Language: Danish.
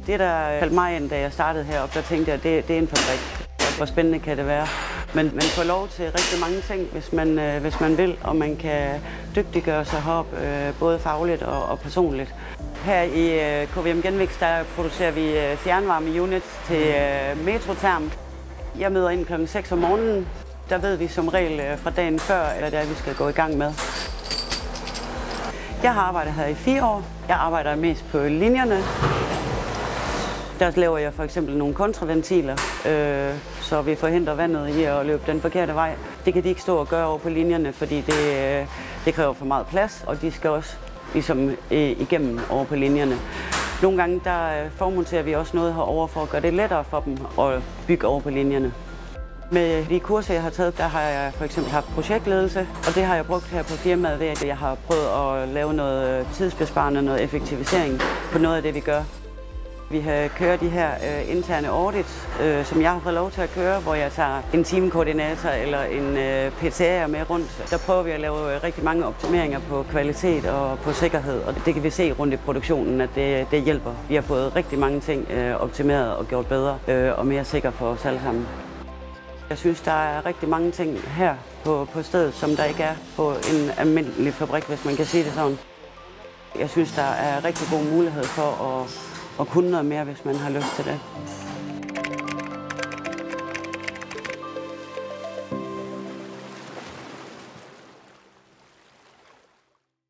Det, der faldt mig ind, da jeg startede heroppe, der tænkte jeg, at det er en fabrik. Hvor spændende kan det være? Men man får lov til rigtig mange ting, hvis man vil, og man kan dygtiggøre sig heroppe, både fagligt og personligt. Her i KVM Genvix, der producerer vi fjernvarme-units til Metrotherm. Jeg møder ind klokken 6 om morgenen. Der ved vi som regel fra dagen før, eller det er, vi skal gå i gang med. Jeg har arbejdet her i 4 år. Jeg arbejder mest på linjerne. Der laver jeg for eksempel nogle kontraventiler, så vi forhindrer vandet i at løbe den forkerte vej. Det kan de ikke stå og gøre over på linjerne, fordi det kræver for meget plads, og de skal også ligesom igennem over på linjerne. Nogle gange der formonterer vi også noget herover for at gøre det lettere for dem at bygge over på linjerne. Med de kurser, jeg har taget, der har jeg for eksempel haft projektledelse, og det har jeg brugt her på firmaet ved, at jeg har prøvet at lave noget tidsbesparende, noget effektivisering på noget af det, vi gør. Vi har kørt de her interne audits, som jeg har fået lov til at køre, hvor jeg tager en teamkoordinator eller en PTA'er med rundt. Der prøver vi at lave rigtig mange optimeringer på kvalitet og på sikkerhed, og det kan vi se rundt i produktionen, at det hjælper. Vi har fået rigtig mange ting optimeret og gjort bedre og mere sikker for os alle sammen. Jeg synes, der er rigtig mange ting her på stedet, som der ikke er på en almindelig fabrik, hvis man kan sige det sådan. Jeg synes, der er rigtig god mulighed for at kunne noget mere, hvis man har lyst til det.